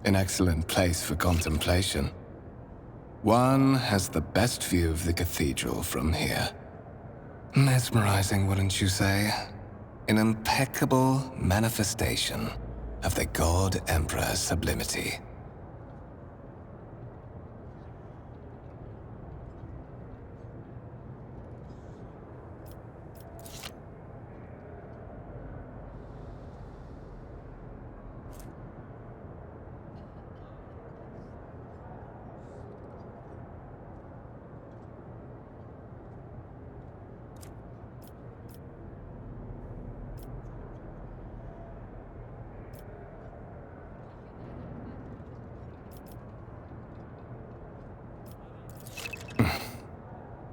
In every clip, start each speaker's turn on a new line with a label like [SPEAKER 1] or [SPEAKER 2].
[SPEAKER 1] An excellent place for contemplation. One has the best view of the cathedral from here. Mesmerizing, wouldn't you say? An impeccable manifestation of the God Emperor's sublimity.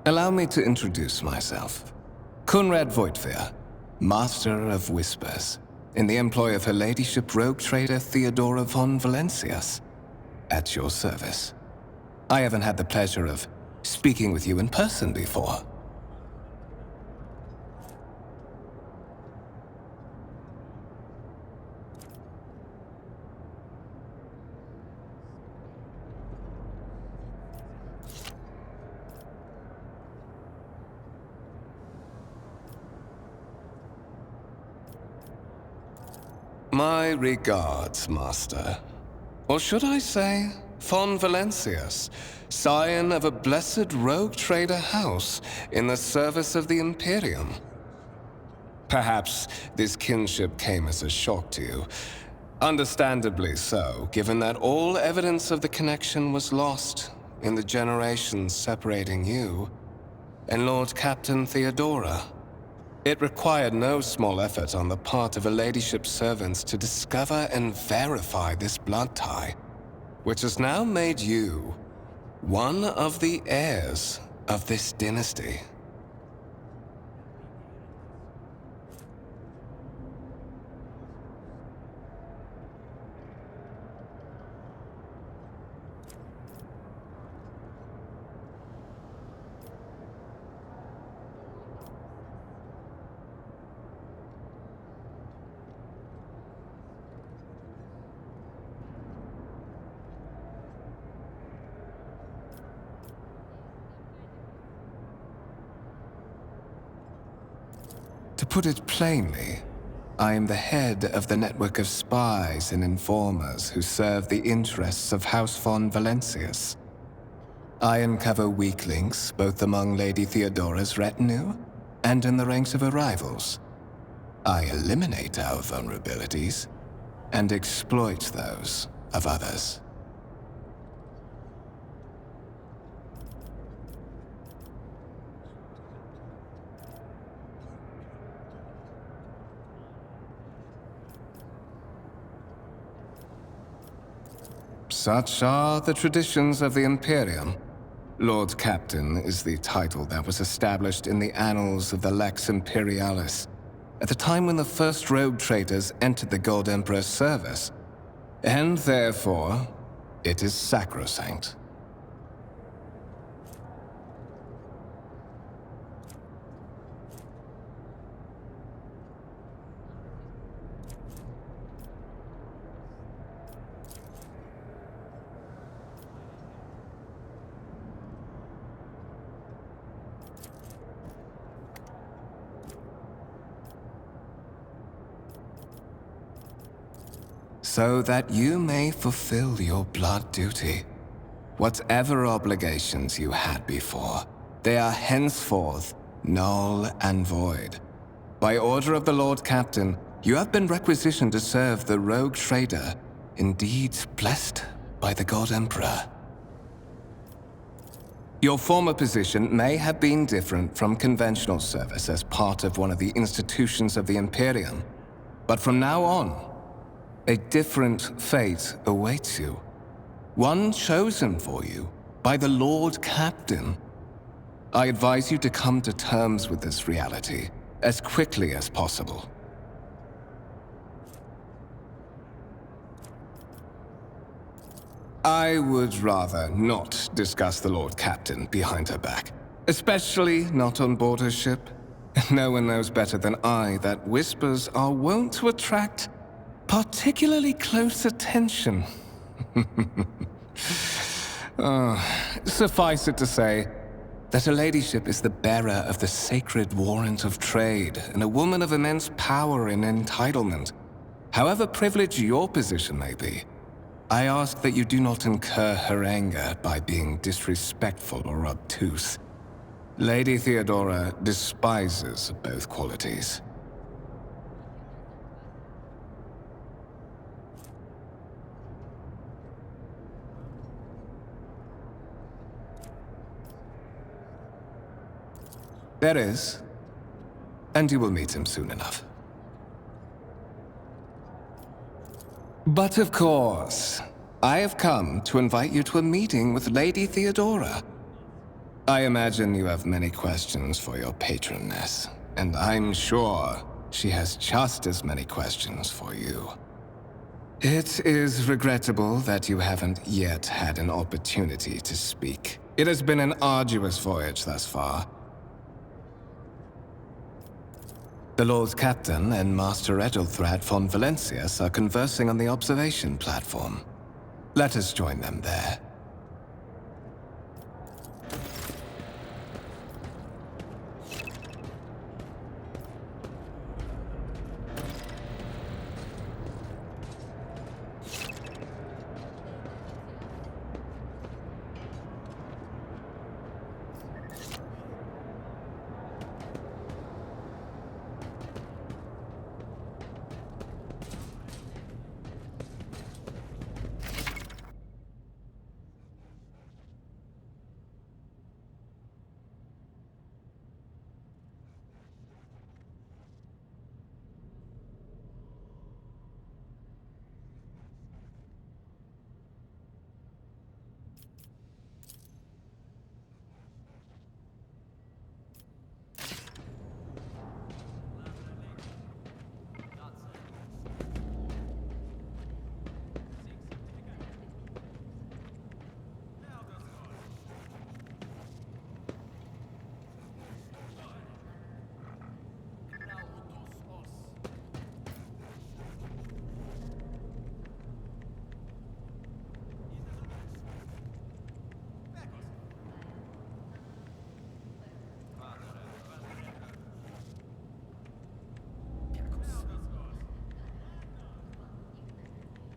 [SPEAKER 1] Allow me to introduce myself. Conrad Voigtveer, Master of Whispers, in the employ of Her Ladyship Rogue Trader Theodora von Valencius, at your service. I haven't had the pleasure of speaking with you in person before. My regards, Master. Or should I say, von Valencius, scion of a blessed rogue trader house in the service of the Imperium. Perhaps this kinship came as a shock to you. Understandably so, given that all evidence of the connection was lost in the generations separating you and Lord Captain Theodora. It required no small effort on the part of Her Ladyship's servants to discover and verify this blood tie, which has now made you one of the heirs of this dynasty. To put it plainly, I am the head of the network of spies and informers who serve the interests of House von Valencius. I uncover weak links both among Lady Theodora's retinue and in the ranks of her rivals. I eliminate our vulnerabilities and exploit those of others. Such are the traditions of the Imperium. Lord Captain is the title that was established in the annals of the Lex Imperialis at the time when the first rogue traders entered the God Emperor's service, and therefore, it is sacrosanct. So that you may fulfill your blood duty. Whatever obligations you had before, they are henceforth null and void. By order of the Lord Captain, you have been requisitioned to serve the rogue trader, indeed blessed by the God Emperor. Your former position may have been different from conventional service as part of one of the institutions of the Imperium, but from now on, a different fate awaits you. One chosen for you by the Lord Captain. I advise you to come to terms with this reality as quickly as possible. I would rather not discuss the Lord Captain behind her back, especially not on board her ship. No one knows better than I that whispers are wont to attract particularly close attention. Suffice it to say that her ladyship is the bearer of the sacred warrant of trade and a woman of immense power and entitlement. However privileged your position may be, I ask that you do not incur her anger by being disrespectful or obtuse. Lady Theodora despises both qualities. There is, and you will meet him soon enough. But of course, I have come to invite you to a meeting with Lady Theodora. I imagine you have many questions for your patroness, and I'm sure she has just as many questions for you. It is regrettable that you haven't yet had an opportunity to speak. It has been an arduous voyage thus far. The Lord Captain and Master Edelthrad von Valencius are conversing on the observation platform. Let us join them there.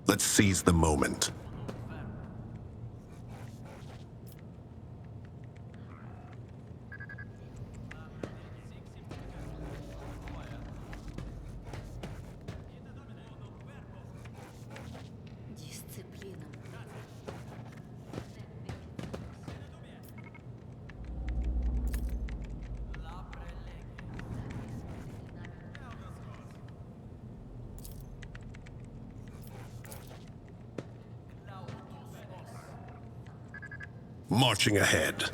[SPEAKER 2] Let's seize the moment. Marching ahead.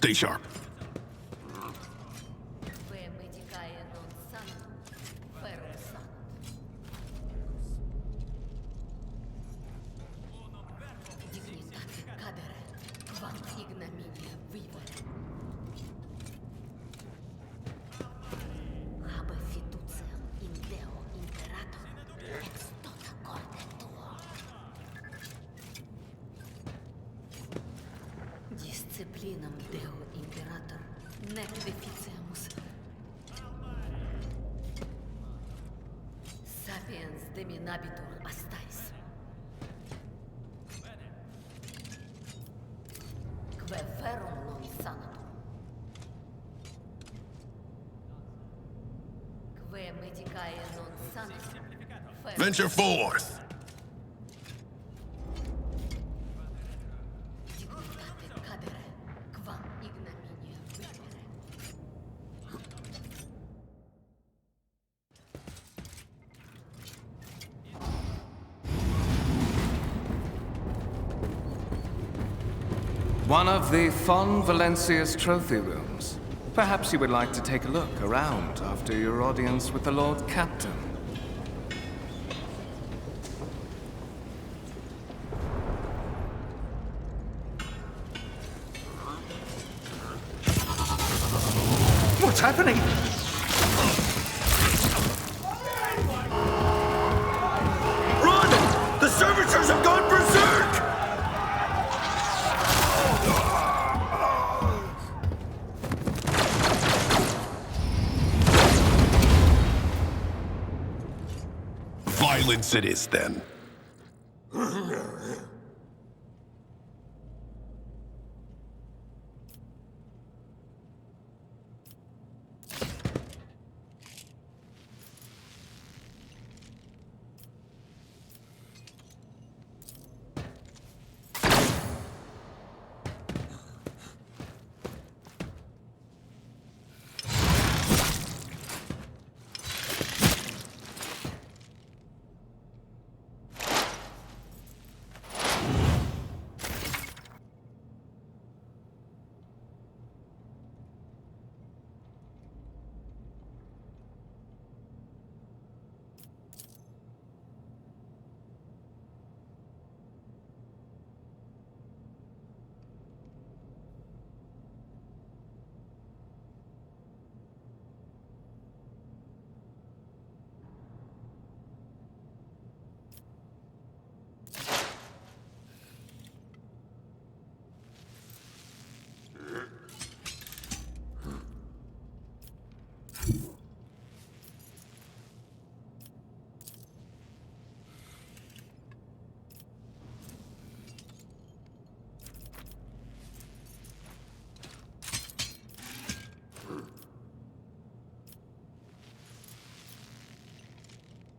[SPEAKER 2] Stay sharp.
[SPEAKER 3] Vinam Deo Imperator, nec deficiamus. Sapiens deminabitur astais. Que verum non sanatum. Que medicae non sanatum.
[SPEAKER 2] Venture forth!
[SPEAKER 3] Dignitate cadere, quam ignominia vicere.
[SPEAKER 1] One of the Fon Valencia's trophy rooms. Perhaps you would like to take a look around after your audience with the Lord Captain.
[SPEAKER 4] What's happening?
[SPEAKER 2] Run! The servitors have gone berserk! Violence it is, then.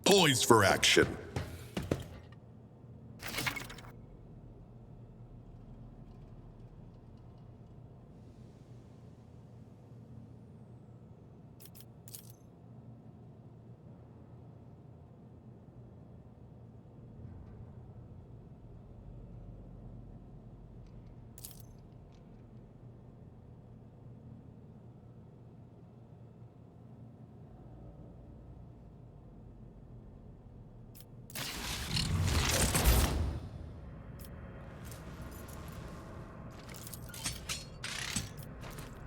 [SPEAKER 2] Poised for action.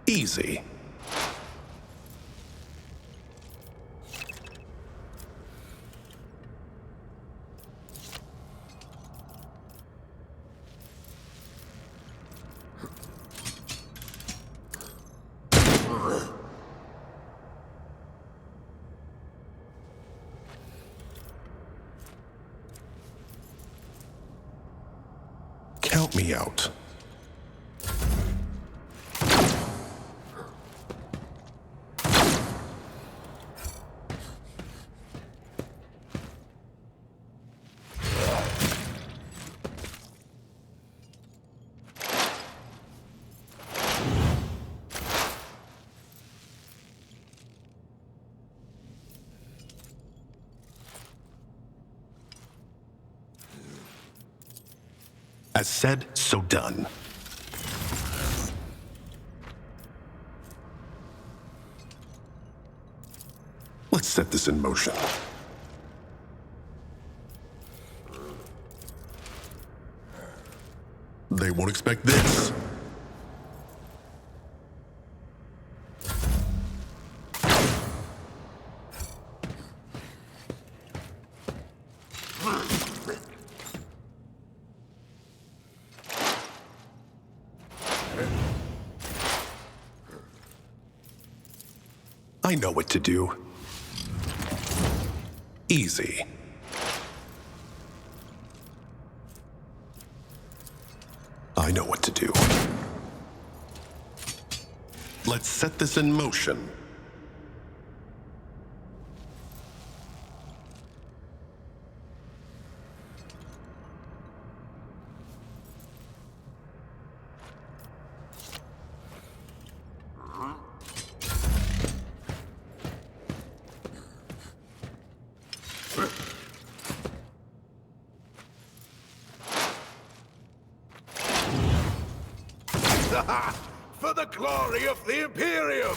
[SPEAKER 2] Easy. Count me out. As said, so done. Let's set this in motion. They won't expect this. I know what to do. Easy. I know what to do. Let's set this in motion.
[SPEAKER 5] For the glory of the Imperium!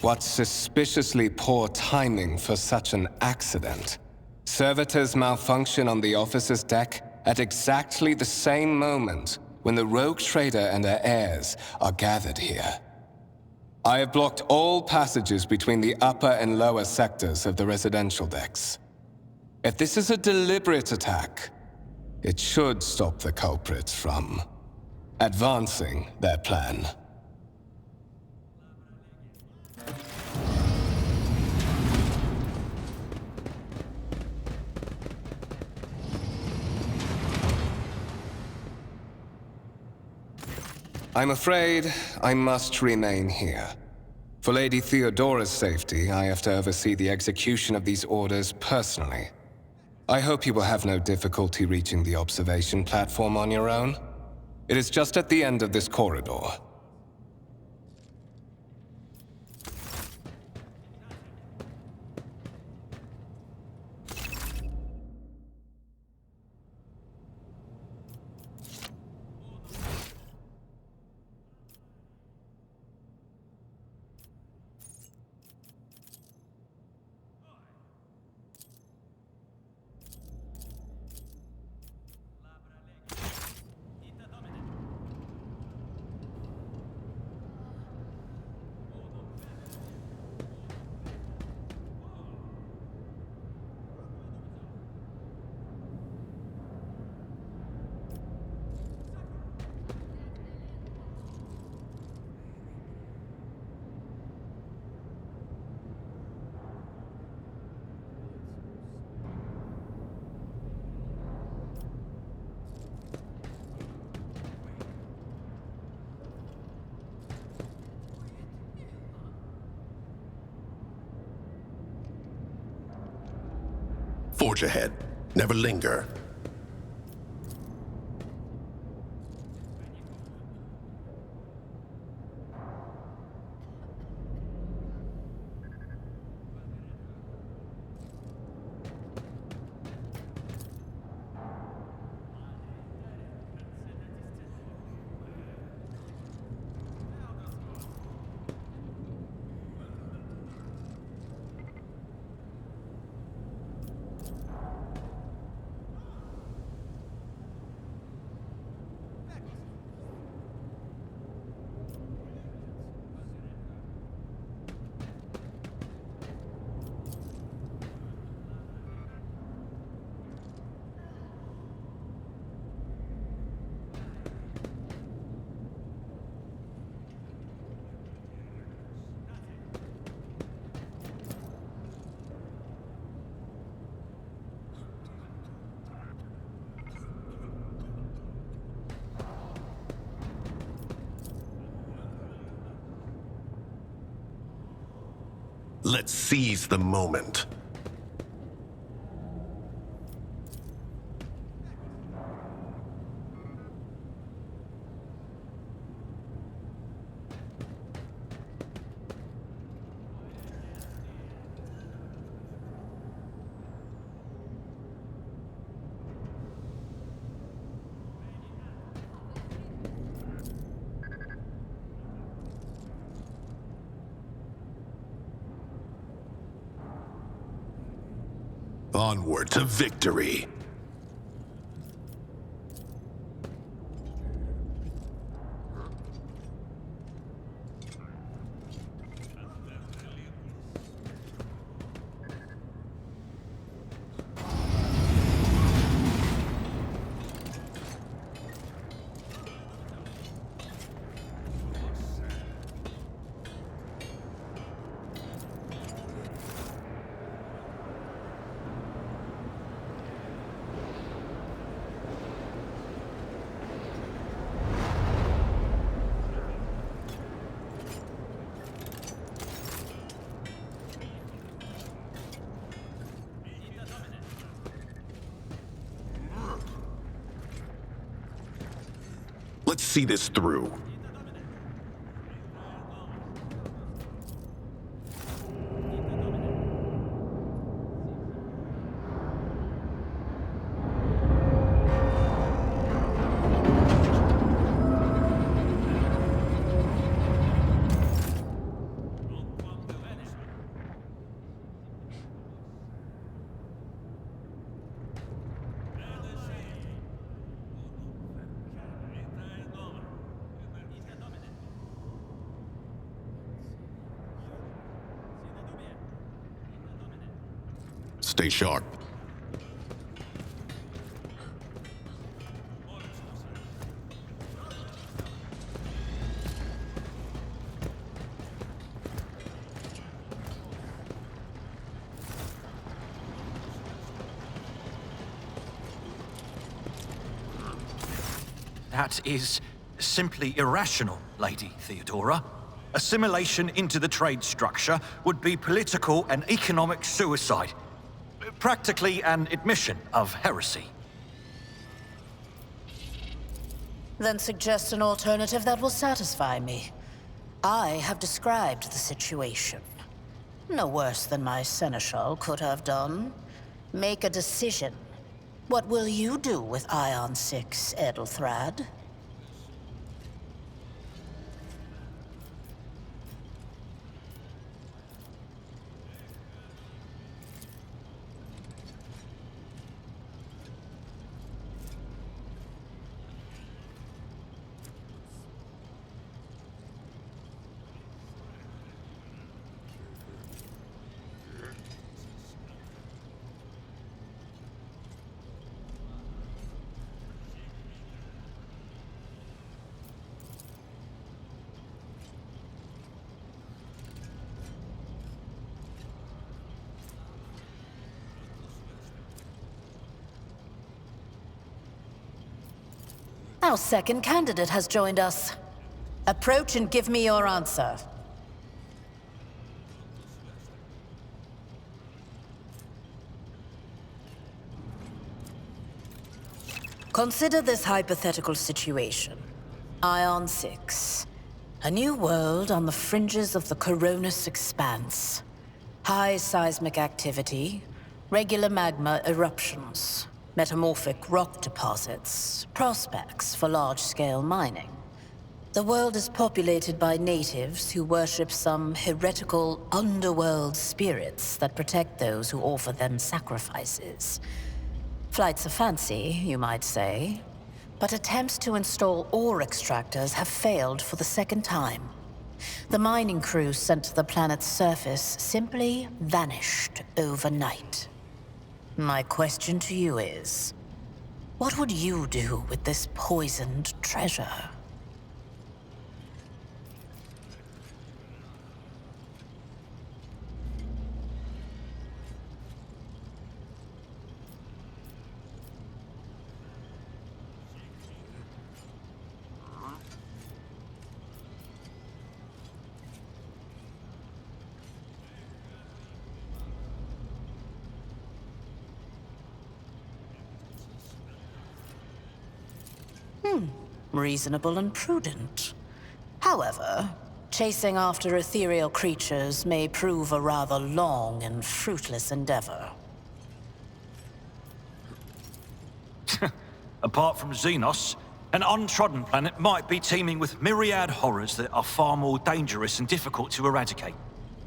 [SPEAKER 1] What suspiciously poor timing for such an accident. Servitors malfunction on the officer's deck at exactly the same moment when the rogue trader and her heirs are gathered here. I have blocked all passages between the upper and lower sectors of the residential decks. If this is a deliberate attack, it should stop the culprits from advancing their plan. I'm afraid I must remain here. For Lady Theodora's safety, I have to oversee the execution of these orders personally. I hope you will have no difficulty reaching the observation platform on your own. It is just at the end of this corridor.
[SPEAKER 2] Forge ahead. Never linger. Let's seize the moment. Onward to victory! Let's see this through. Stay sharp.
[SPEAKER 4] That is simply irrational, Lady Theodora. Assimilation into the trade structure would be political and economic suicide. Practically an admission of heresy.
[SPEAKER 6] Then suggest an alternative that will satisfy me. I have described the situation. No worse than my seneschal could have done. Make a decision. What will you do with Ion 6, Edelthrad? Our second candidate has joined us. Approach and give me your answer. Consider this hypothetical situation. Ion 6. A new world on the fringes of the Coronus expanse. High seismic activity, regular magma eruptions, metamorphic rock deposits, prospects for large-scale mining. The world is populated by natives who worship some heretical underworld spirits that protect those who offer them sacrifices. Flights of fancy, you might say, but attempts to install ore extractors have failed for the second time. The mining crews sent to the planet's surface simply vanished overnight. My question to you is, what would you do with this poisoned treasure? Reasonable and prudent. However, chasing after ethereal creatures may prove a rather long and fruitless endeavor.
[SPEAKER 4] Apart from Xenos, an untrodden planet might be teeming with myriad horrors that are far more dangerous and difficult to eradicate.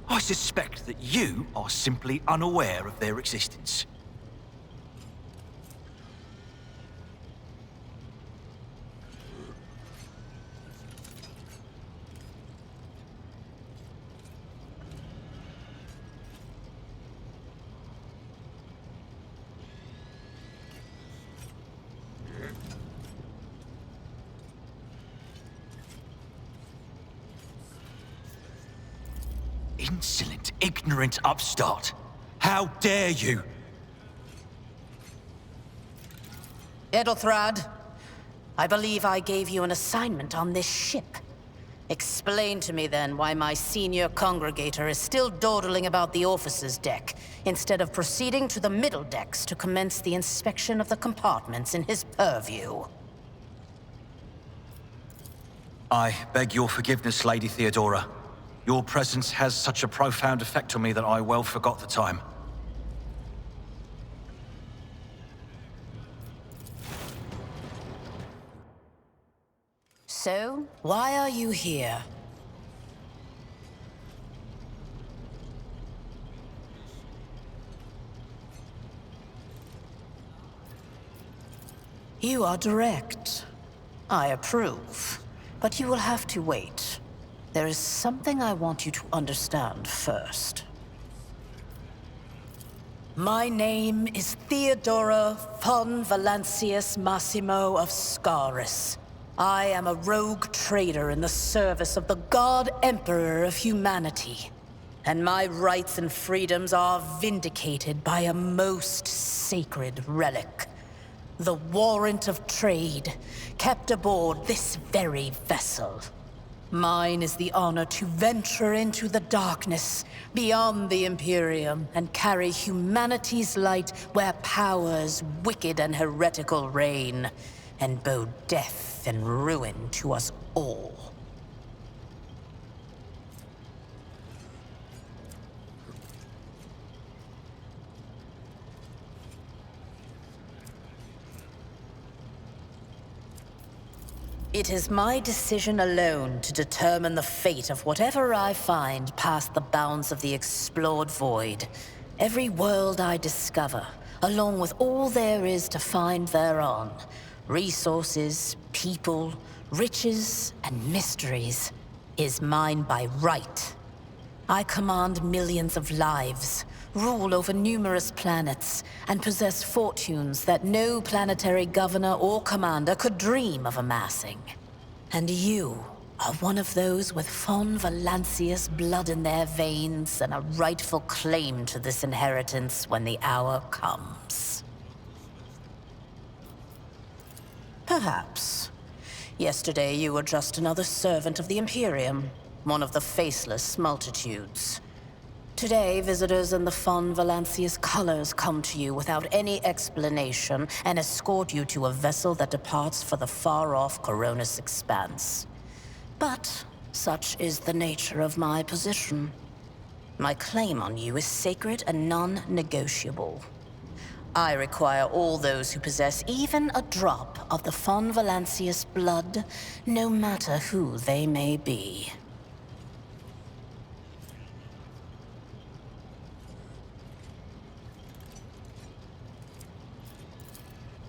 [SPEAKER 4] I suspect that you are simply unaware of their existence. Insolent, ignorant upstart. How dare you?
[SPEAKER 6] Edelthrad, I believe I gave you an assignment on this ship. Explain to me then why my senior congregator is still dawdling about the officer's deck, instead of proceeding to the middle decks to commence the inspection of the compartments in his purview.
[SPEAKER 4] I beg your forgiveness, Lady Theodora. Your presence has such a profound effect on me that I well forgot the time.
[SPEAKER 6] So, why are you here? You are direct. I approve. But you will have to wait. There is something I want you to understand first. My name is Theodora von Valancius Massimo of Scaris. I am a rogue trader in the service of the God Emperor of humanity. And my rights and freedoms are vindicated by a most sacred relic. The warrant of trade, kept aboard this very vessel. Mine is the honor to venture into the darkness, beyond the Imperium, and carry humanity's light where powers wicked and heretical reign, and bow death and ruin to us all. It is my decision alone to determine the fate of whatever I find past the bounds of the explored void. Every world I discover, along with all there is to find thereon, resources, people, riches, and mysteries, is mine by right. I command millions of lives, rule over numerous planets, and possess fortunes that no planetary governor or commander could dream of amassing. And you are one of those with von Valancius blood in their veins and a rightful claim to this inheritance when the hour comes. Perhaps. Yesterday you were just another servant of the Imperium, one of the faceless multitudes. Today, visitors in the von Valancius colors come to you without any explanation and escort you to a vessel that departs for the far-off Coronus expanse. But such is the nature of my position. My claim on you is sacred and non-negotiable. I require all those who possess even a drop of the von Valancius blood, no matter who they may be.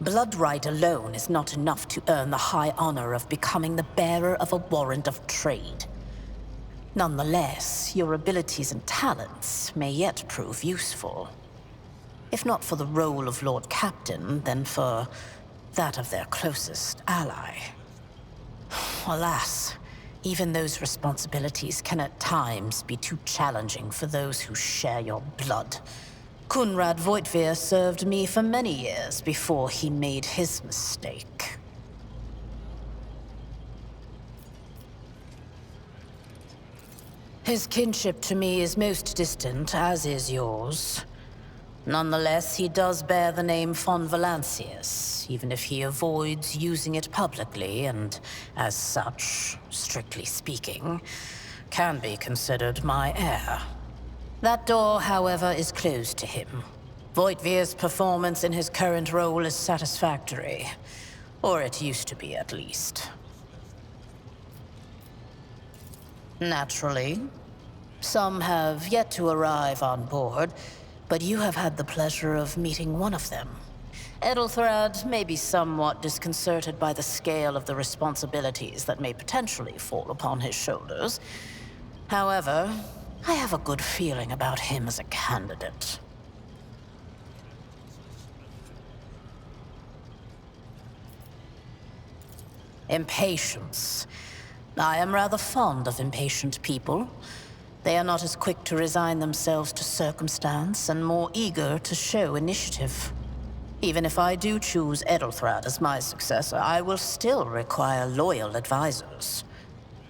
[SPEAKER 6] Blood right alone is not enough to earn the high honor of becoming the bearer of a warrant of trade. Nonetheless, your abilities and talents may yet prove useful. If not for the role of Lord Captain, then for that of their closest ally. Alas, even those responsibilities can at times be too challenging for those who share your blood. Kunrad Voitvir served me for many years before he made his mistake. His kinship to me is most distant, as is yours. Nonetheless, he does bear the name von Valancius, even if he avoids using it publicly, and as such, strictly speaking, can be considered my heir. That door, however, is closed to him. Voitvir's performance in his current role is satisfactory. Or it used to be, at least. Naturally, some have yet to arrive on board, but you have had the pleasure of meeting one of them. Edelthrad may be somewhat disconcerted by the scale of the responsibilities that may potentially fall upon his shoulders. However, I have a good feeling about him as a candidate. Impatience. I am rather fond of impatient people. They are not as quick to resign themselves to circumstance and more eager to show initiative. Even if I do choose Edelthrad as my successor, I will still require loyal advisors.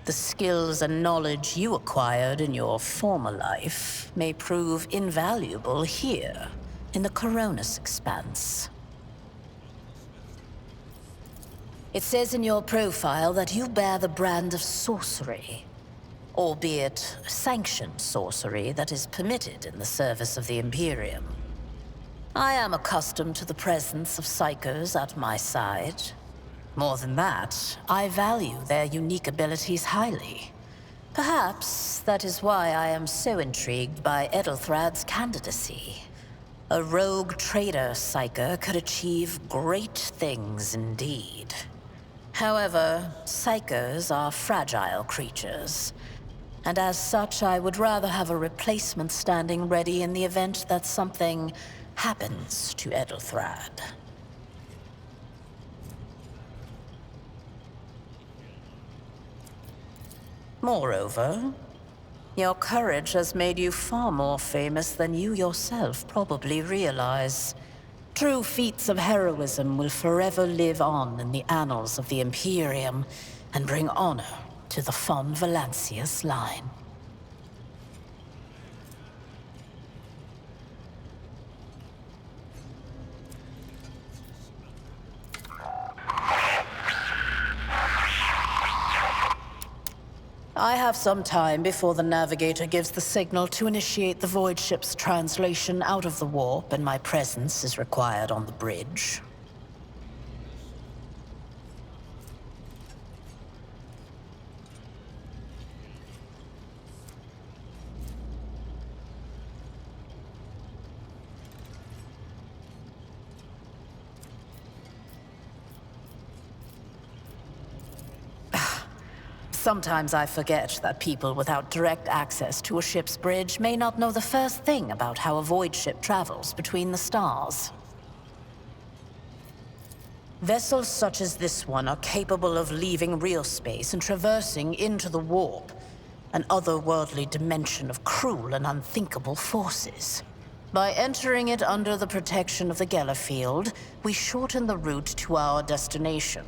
[SPEAKER 6] The skills and knowledge you acquired in your former life may prove invaluable here, in the Coronus expanse. It says in your profile that you bear the brand of sorcery, albeit sanctioned sorcery that is permitted in the service of the Imperium. I am accustomed to the presence of psychos at my side. More than that, I value their unique abilities highly. Perhaps that is why I am so intrigued by Edelthrad's candidacy. A rogue trader psyker could achieve great things indeed. However, psychers are fragile creatures, and as such I would rather have a replacement standing ready in the event that something happens to Edelthrad. Moreover, your courage has made you far more famous than you yourself probably realize. True feats of heroism will forever live on in the annals of the Imperium and bring honor to the von Valancius line. I have some time before the navigator gives the signal to initiate the void ship's translation out of the warp, and my presence is required on the bridge. Sometimes I forget that people without direct access to a ship's bridge may not know the first thing about how a void ship travels between the stars. Vessels such as this one are capable of leaving real space and traversing into the warp, an otherworldly dimension of cruel and unthinkable forces. By entering it under the protection of the Gellerfield, we shorten the route to our destination,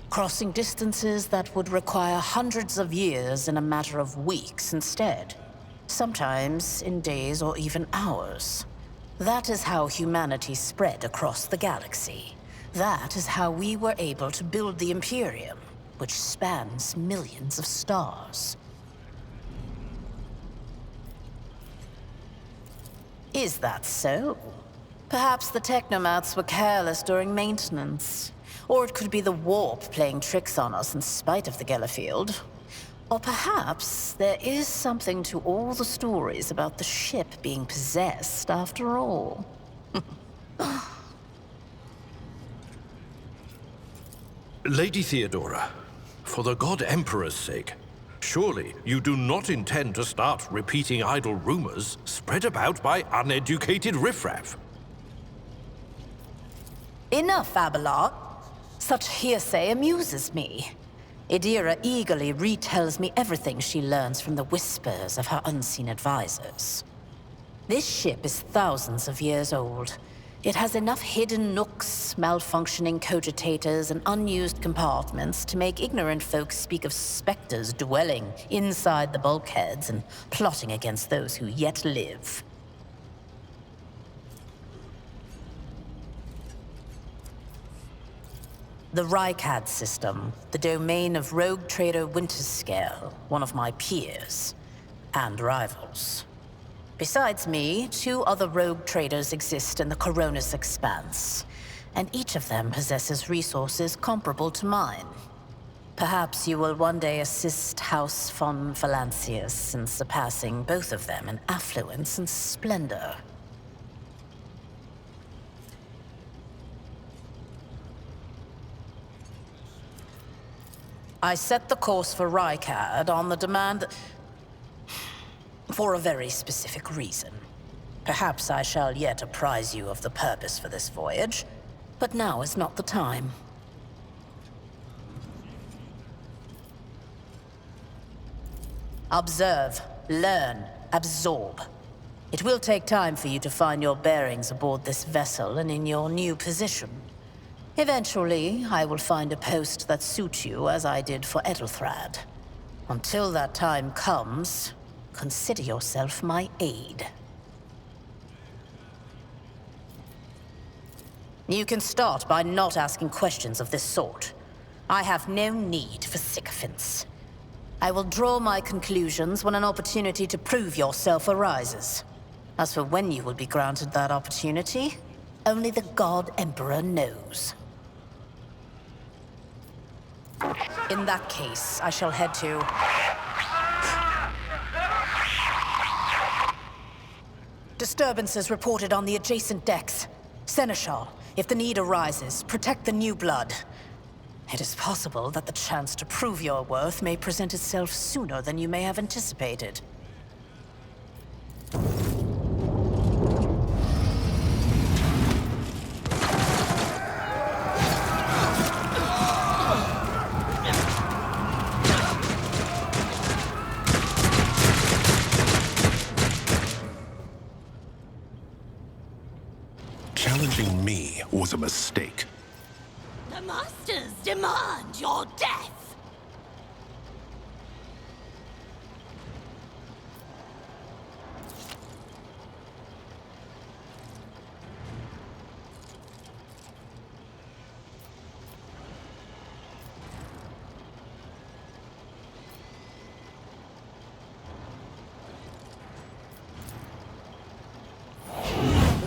[SPEAKER 6] crossing distances that would require hundreds of years in a matter of weeks instead, sometimes in days or even hours. That is how humanity spread across the galaxy. That is how we were able to build the Imperium, which spans millions of stars. Is that so? Perhaps the technomats were careless during maintenance. Or it could be the warp playing tricks on us in spite of the Gellerfield. Or perhaps there is something to all the stories about the ship being possessed after all.
[SPEAKER 7] Lady Theodora, for the God Emperor's sake, surely you do not intend to start repeating idle rumors spread about by uneducated riffraff.
[SPEAKER 6] Enough, Abelard. Such hearsay amuses me. Idira eagerly retells me everything she learns from the whispers of her unseen advisors. This ship is thousands of years old. It has enough hidden nooks, malfunctioning cogitators, and unused compartments to make ignorant folks speak of specters dwelling inside the bulkheads and plotting against those who yet live. The Rykad system, the domain of rogue trader Winterscale, one of my peers, and rivals. Besides me, 2 other rogue traders exist in the Coronus expanse, and each of them possesses resources comparable to mine. Perhaps you will one day assist House von Valancius in surpassing both of them in affluence and splendor. I set the course for Rykad on the demand for a very specific reason. Perhaps I shall yet apprise you of the purpose for this voyage, but now is not the time. Observe, learn, absorb. It will take time for you to find your bearings aboard this vessel and in your new position. Eventually, I will find a post that suits you as I did for Edelthrad. Until that time comes, consider yourself my aide. You can start by not asking questions of this sort. I have no need for sycophants. I will draw my conclusions when an opportunity to prove yourself arises. As for when you will be granted that opportunity, only the God Emperor knows. In that case, I shall head to... Disturbances reported on the adjacent decks. Seneschal, if the need arises, protect the new blood. It is possible that the chance to prove your worth may present itself sooner than you may have anticipated.
[SPEAKER 2] Challenging me was a mistake.
[SPEAKER 3] The Masters demand your death!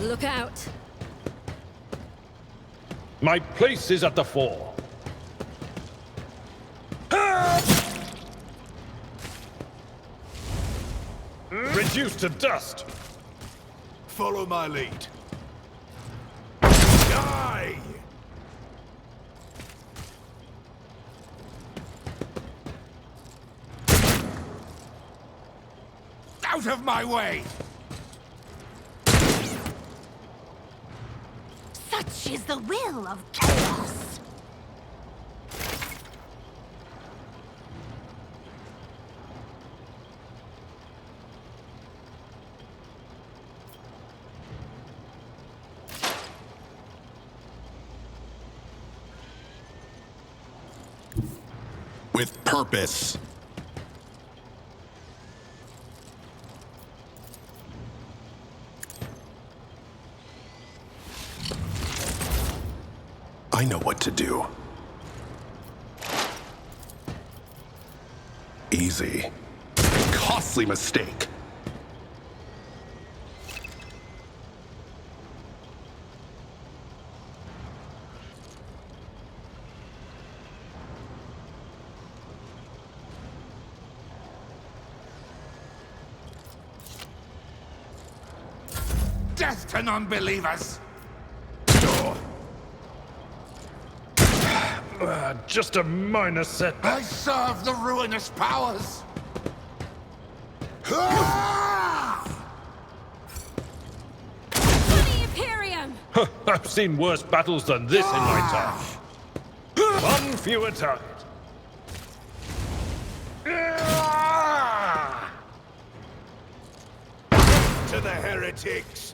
[SPEAKER 3] Look out!
[SPEAKER 8] My place is at the fore. Reduced to dust.
[SPEAKER 5] Follow my lead. Die! Out of my way!
[SPEAKER 3] Such is the will of chaos!
[SPEAKER 2] With purpose. I know what to do. Easy. Costly mistake.
[SPEAKER 5] Death to non-believers!
[SPEAKER 8] Just a minor setback.
[SPEAKER 5] I serve the ruinous powers!
[SPEAKER 3] For the Imperium!
[SPEAKER 8] I've seen worse battles than this in my time. One fewer target.
[SPEAKER 5] To the heretics!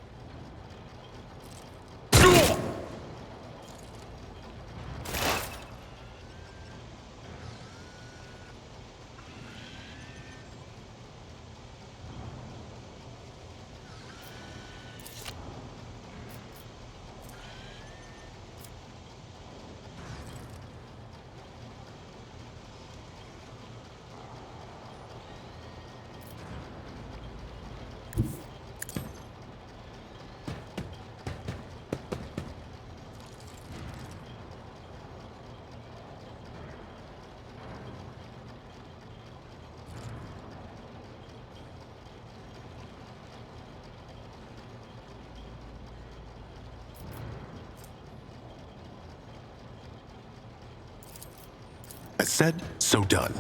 [SPEAKER 2] I said, so done.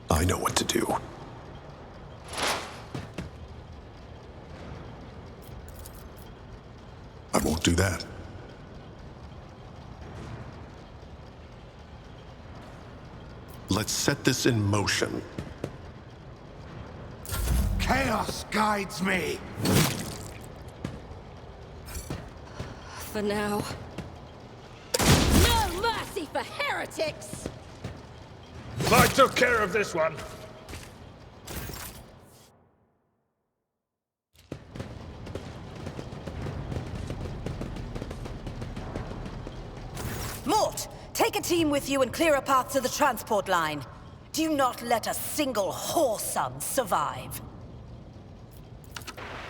[SPEAKER 2] I know what to do. I won't do that. Let's set this in motion.
[SPEAKER 5] Chaos guides me!
[SPEAKER 3] For now. No mercy for heretics!
[SPEAKER 8] I took care of this one.
[SPEAKER 6] Mort, take a team with you and clear a path to the transport line. Do not let a single whoreson survive.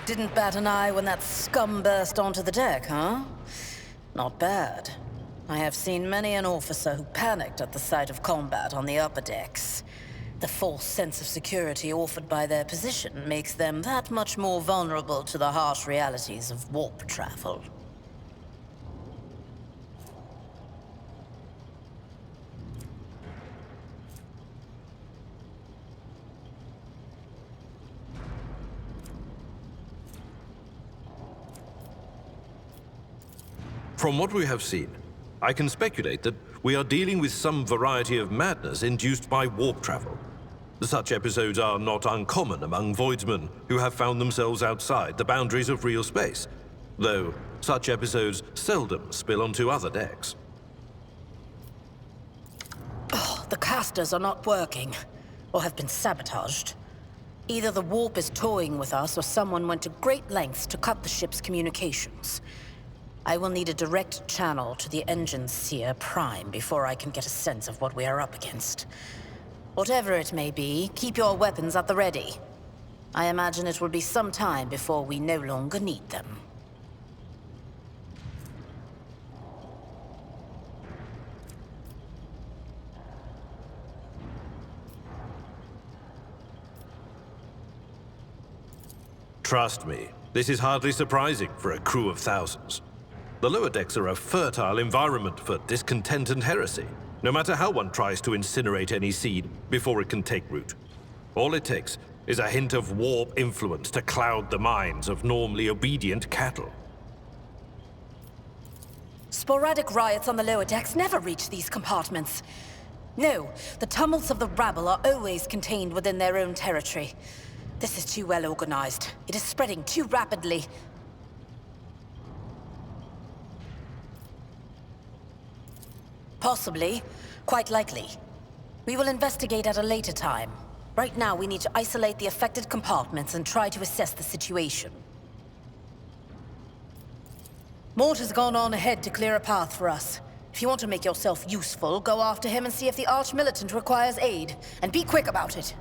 [SPEAKER 6] Didn't bat an eye when that scum burst onto the deck, huh? Not bad. I have seen many an officer who panicked at the sight of combat on the upper decks. The false sense of security offered by their position makes them that much more vulnerable to the harsh realities of warp travel.
[SPEAKER 7] From what we have seen, I can speculate that we are dealing with some variety of madness induced by warp travel. Such episodes are not uncommon among voidsmen who have found themselves outside the boundaries of real space, though such episodes seldom spill onto other decks.
[SPEAKER 6] Oh, the casters are not working, or have been sabotaged. Either the warp is toying with us, or someone went to great lengths to cut the ship's communications. I will need a direct channel to the engine seer Prime before I can get a sense of what we are up against. Whatever it may be, keep your weapons at the ready. I imagine it will be some time before we no longer need them.
[SPEAKER 7] Trust me, this is hardly surprising for a crew of thousands. The lower decks are a fertile environment for discontent and heresy, no matter how one tries to incinerate any seed before it can take root. All it takes is a hint of warp influence to cloud the minds of normally obedient cattle.
[SPEAKER 6] Sporadic riots on the lower decks never reach these compartments. No, the tumults of the rabble are always contained within their own territory. This is too well organized. It is spreading too rapidly. Possibly. Quite likely. We will investigate at a later time. Right now, we need to isolate the affected compartments and try to assess the situation. Mort has gone on ahead to clear a path for us. If you want to make yourself useful, go after him and see if the Arch-Militant requires aid. And be quick about it.